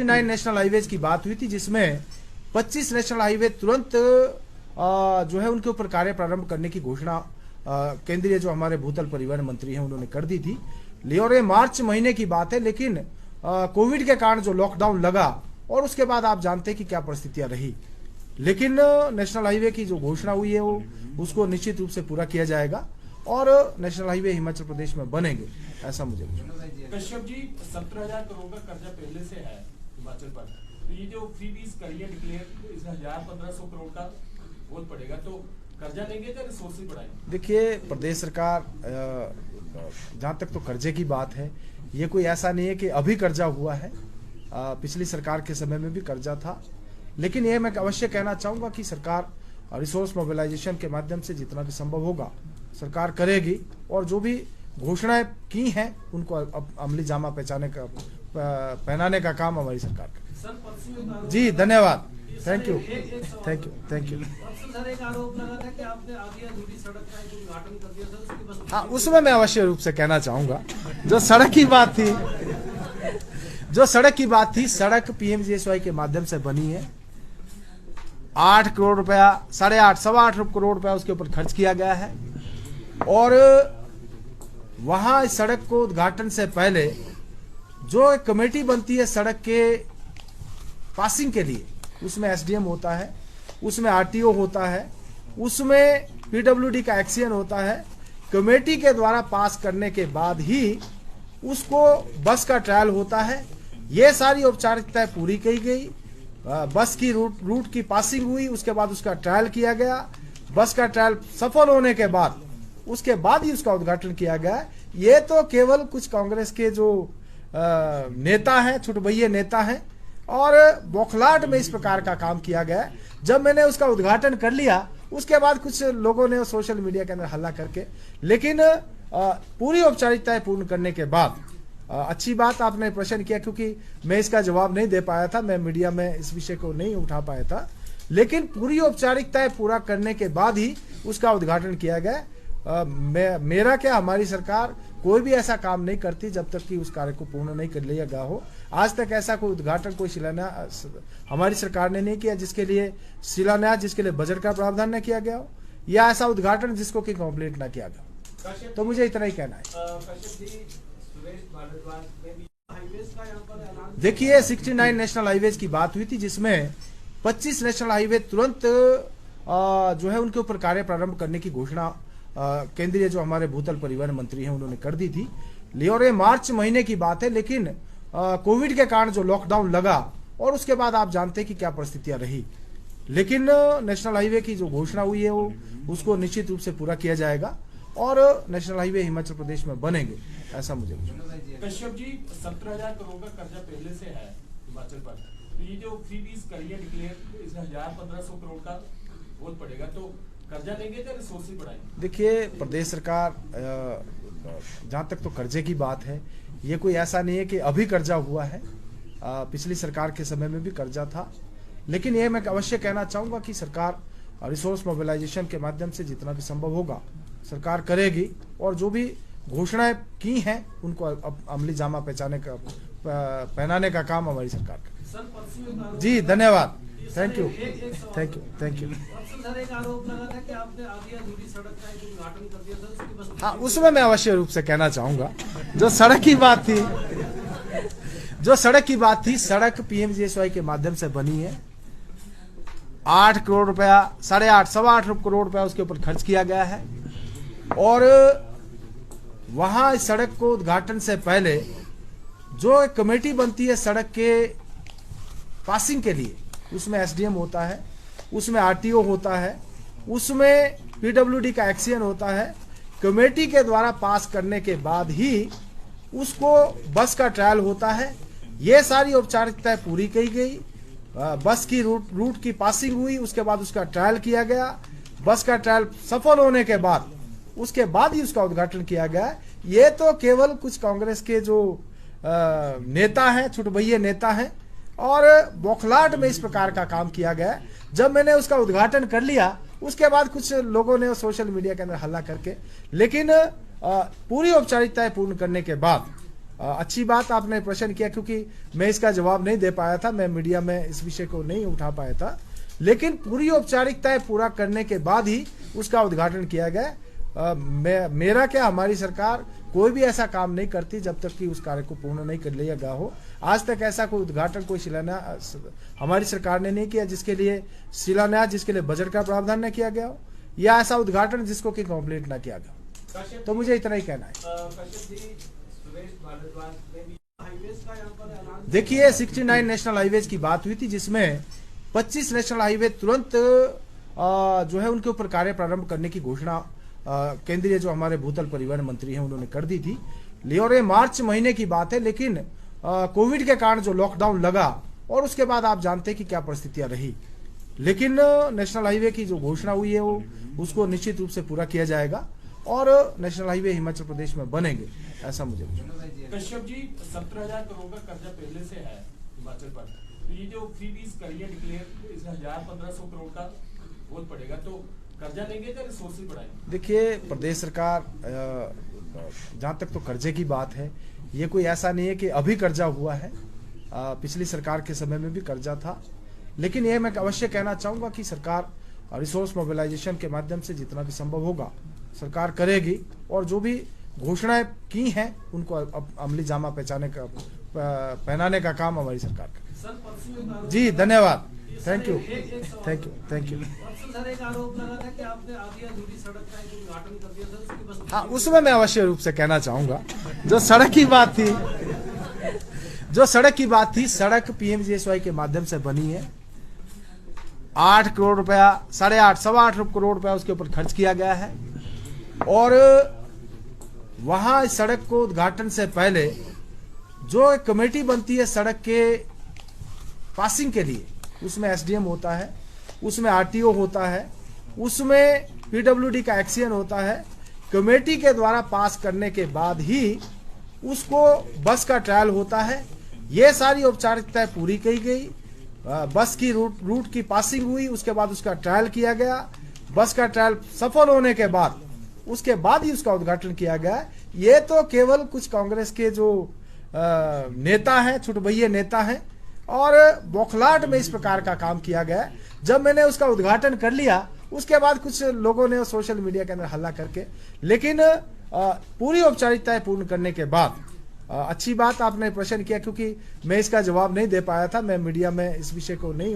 9 national highways की बात हुई थी, जिसमें 25 नेशनल हाईवे तुरंत जो है उनके ऊपर कार्य प्रारंभ करने की घोषणा केंद्रीय जो हमारे भूतल परिवहन मंत्री हैं उन्होंने कर दी थी। और ये मार्च महीने की बात है, लेकिन कोविड के कारण जो लॉकडाउन लगा और उसके बाद आप जानते हैं कि क्या परिस्थितियां रही, लेकिन नेशनल हाईवे की जो घोषणा हुई है वो उसको निश्चित रूप से पूरा किया जाएगा और नेशनल हाईवे हिमाचल प्रदेश में बनेंगे, ऐसा मुझे कश्यप जी 17,000 करोड़ का कर्जा पहले से है हिमाचल पर, तो ये जो फ्रीबीज करिए डिक्लेयर इस 1,000-1,500 करोड़ का बहुत पड़ेगा, तो कर्जा लेंगे या रिसोर्सेज बढ़ाएंगे? देखिए, प्रदेश सरकार जहाँ तक तो कर्जे की बात है, ये कोई ऐसा नहीं है कि अभी कर्जा हुआ है, पिछली सरकार के समय में भी कर्जा था, लेकिन ये मैं अवश्य कहना चाहूँगा कि सरकार रिसोर्स मोबिलाइजेशन के माध्यम से जितना भी संभव होगा सरकार करेगी और जो भी घोषणाएं की हैं उनको अमली जामा पहनाने का काम हमारी सरकार करेगी। जी धन्यवाद, thank you, thank you, thank you. हाँ, उसमें मैं अवश्य रूप से कहना चाहूंगा, जो सड़क की बात थी, सड़क पीएमजीएसवाई के माध्यम से बनी है। 8 करोड़ रुपया, 8.5, 8.25 करोड़ रुपया उसके ऊपर खर्च किया गया है और वहां इस सड़क को उद्घाटन से पहले जो एक कमेटी बनती है सड़क के पासिंग के लिए, उसमें एसडीएम होता है, उसमें आरटीओ होता है, उसमें पीडब्ल्यूडी का एक्सीएन होता है। कमेटी के द्वारा पास करने के बाद ही उसको बस का ट्रायल होता है। ये सारी औपचारिकताएं पूरी की गई, बस की रूट की पासिंग हुई, उसके बाद उसका ट्रायल किया गया। बस का ट्रायल सफल होने के बाद उसके बाद ही उसका उद्घाटन किया गया। ये तो केवल कुछ कांग्रेस के जो नेता हैं, छुटभइये नेता हैं, और बौखलाहट में इस प्रकार का काम किया गया। जब मैंने उसका उद्घाटन कर लिया उसके बाद कुछ लोगों ने सोशल मीडिया के अंदर हल्ला करके, लेकिन पूरी औपचारिकताएं पूर्ण करने के बाद अच्छी बात आपने प्रश्न किया, क्योंकि मैं इसका जवाब नहीं दे पाया था, मैं मीडिया में इस विषय को नहीं उठा पाया था, लेकिन पूरी औपचारिकताएं पूरा करने के बाद ही उसका उद्घाटन किया गया। मेरा क्या, हमारी सरकार कोई भी ऐसा काम नहीं करती जब तक कि उस कार्य को पूर्ण नहीं कर लिया गया हो। आज तक ऐसा कोई उद्घाटन, कोई शिलान्यास हमारी सरकार ने नहीं किया जिसके लिए शिलान्यास, जिसके लिए बजट का प्रावधान न किया गया हो, या ऐसा उद्घाटन जिसको कि कंप्लीट न किया गया हो। तो मुझे इतना ही कहना है। देखिए, 69 नेशनल हाईवेज की बात हुई थी, जिसमें 25 नेशनल हाईवे तुरंत जो है उनके ऊपर कार्य प्रारंभ करने की घोषणा केंद्रीय जो हमारे भूतल परिवहन मंत्री हैं उन्होंने कर दी थी। और ये मार्च महीने की बात है, लेकिन कोविड के कारण जो लॉकडाउन लगा और उसके बाद आप जानते हैं कि क्या परिस्थितियां रही, लेकिन नेशनल हाईवे की जो घोषणा हुई है वो उसको निश्चित रूप से पूरा किया जाएगा और नेशनल हाईवे हिमाचल प्रदेश में बनेंगे, ऐसा मुझे। कश्यप जी 17,000 करोड़ का कर्जा पहले से है हिमाचल पर, तो ये जो फ्रीबीज करिए डिक्लेयर इस 1,000-1,500 करोड़ का बहुत पड़ेगा, तो कर्जा लेंगे या रिसोर्सेज बढ़ाएंगे? देखिए, प्रदेश सरकार जहाँ तक तो कर्जे की बात है, ये कोई ऐसा नहीं है कि अभी कर्जा हुआ है, पिछली सरकार के समय में भी कर्जा था, लेकिन ये मैं अवश्य कहना चाहूँगा कि सरकार रिसोर्स मोबिलाइजेशन के माध्यम से जितना भी संभव होगा सरकार करेगी और जो भी घोषणाएं की हैं उनको अमली जामा पहनाने का काम हमारी सरकार करेगी। जी धन्यवाद, thank you, thank you, thank you. हाँ, उसमें मैं अवश्य रूप से कहना चाहूंगा, जो सड़क की बात थी, सड़क पीएमजीएसवाई के माध्यम से बनी है। 8 करोड़ रुपया, 8.5, 8.25 करोड़ रुपया उसके ऊपर खर्च किया गया है और वहां इस सड़क को उद्घाटन से पहले जो एक कमेटी बनती है सड़क के पासिंग के लिए, उसमें एसडीएम होता है, उसमें आरटीओ होता है, उसमें पीडब्ल्यूडी का एक्सीएन होता है। कमेटी के द्वारा पास करने के बाद ही उसको बस का ट्रायल होता है। ये सारी औपचारिकताएं पूरी की गई, बस की रूट की पासिंग हुई, उसके बाद उसका ट्रायल किया गया। बस का ट्रायल सफल होने के बाद उसके बाद ही उसका उद्घाटन किया गया। ये तो केवल कुछ कांग्रेस के जो नेता हैं, छुटभइये नेता हैं, और बौखलाहट में इस प्रकार का काम किया गया। जब मैंने उसका उद्घाटन कर लिया उसके बाद कुछ लोगों ने सोशल मीडिया के अंदर हल्ला करके, लेकिन पूरी औपचारिकताएं पूर्ण करने के बाद अच्छी बात आपने प्रश्न किया, क्योंकि मैं इसका जवाब नहीं दे पाया था, मैं मीडिया में इस विषय को नहीं उठा पाया था। लेकिन पूरी औपचारिकताएं पूरा करने के बाद ही उसका उद्घाटन किया गया। मेरा क्या, हमारी सरकार कोई भी ऐसा काम नहीं करती जब तक कि उस कार्य को पूर्ण नहीं कर लिया गया हो। आज तक ऐसा कोई उद्घाटन, कोई शिलान्यास हमारी सरकार ने नहीं किया जिसके लिए शिलान्यास, जिसके लिए बजट का प्रावधान न किया गया हो, या ऐसा उद्घाटन जिसको कि कंप्लीट न किया गया हो। तो मुझे इतना ही कहना है। देखिए 69 नेशनल हाईवेज की बात हुई थी, जिसमें 25 नेशनल हाईवे तुरंत जो है उनके ऊपर कार्य प्रारंभ करने की घोषणा केंद्रीय जो हमारे भूतल परिवहन मंत्री हैं उन्होंने कर दी थी। और ये मार्च महीने की बात है, लेकिन कोविड के कारण जो लॉकडाउन लगा और उसके बाद आप जानते हैं कि क्या परिस्थितियां रही, लेकिन नेशनल हाईवे की जो घोषणा हुई है वो उसको निश्चित रूप से पूरा किया जाएगा और नेशनल हाईवे हिमाचल प्रदेश में बनेंगे, ऐसा मुझे कश्यप जी 17,000 करोड़ का कर्जा पहले से है हिमाचल पर, तो ये जो फ्रीबीज करिए डिक्लेयर, इस 1,000-1,500 करोड़ का बहुत पड़ेगा, तो कर्जा लेंगे या रिसोर्सेज बढ़ाएंगे? देखिए प्रदेश सरकार, जहां तक तो कर्जे की बात है, ये कोई ऐसा नहीं है कि अभी कर्जा हुआ है, पिछली सरकार के समय में भी कर्जा था। लेकिन ये मैं अवश्य कहना चाहूंगा कि सरकार रिसोर्स मोबिलाइजेशन के माध्यम से जितना भी संभव होगा सरकार करेगी, और जो भी घोषणाएं की हैं उनको अमली जामा पहनाने का काम हमारी सरकार करेगी। जी धन्यवाद, thank you, thank you, thank you. हाँ, उसमें मैं अवश्य रूप से कहना चाहूंगा, जो सड़क की बात थी, सड़क पीएमजीएसवाई के माध्यम से बनी है। 8 करोड़ रुपया, 8.5, 8.25 करोड़ रुपया उसके ऊपर खर्च किया गया है। और वहां इस सड़क को उद्घाटन से पहले जो एक कमेटी बनती है सड़क के पासिंग के लिए, उसमें एसडीएम होता है, उसमें आरटीओ होता है, उसमें पीडब्ल्यूडी का एक्सीएन होता है। कमेटी के द्वारा पास करने के बाद ही उसको बस का ट्रायल होता है। ये सारी औपचारिकताएं पूरी की गई, बस की रूट की पासिंग हुई, उसके बाद उसका ट्रायल किया गया। बस का ट्रायल सफल होने के बाद उसके बाद ही उसका उद्घाटन किया गया। ये तो केवल कुछ कांग्रेस के जो नेता हैं, छुटभइये नेता हैं, और बौखलाहट में इस प्रकार का काम किया गया। जब मैंने उसका उद्घाटन कर लिया उसके बाद कुछ लोगों ने सोशल मीडिया के अंदर हल्ला करके, लेकिन पूरी औपचारिकताएं पूर्ण करने के बाद, अच्छी बात आपने प्रश्न किया, क्योंकि मैं इसका जवाब नहीं दे पाया था, मैं मीडिया में इस विषय को नहीं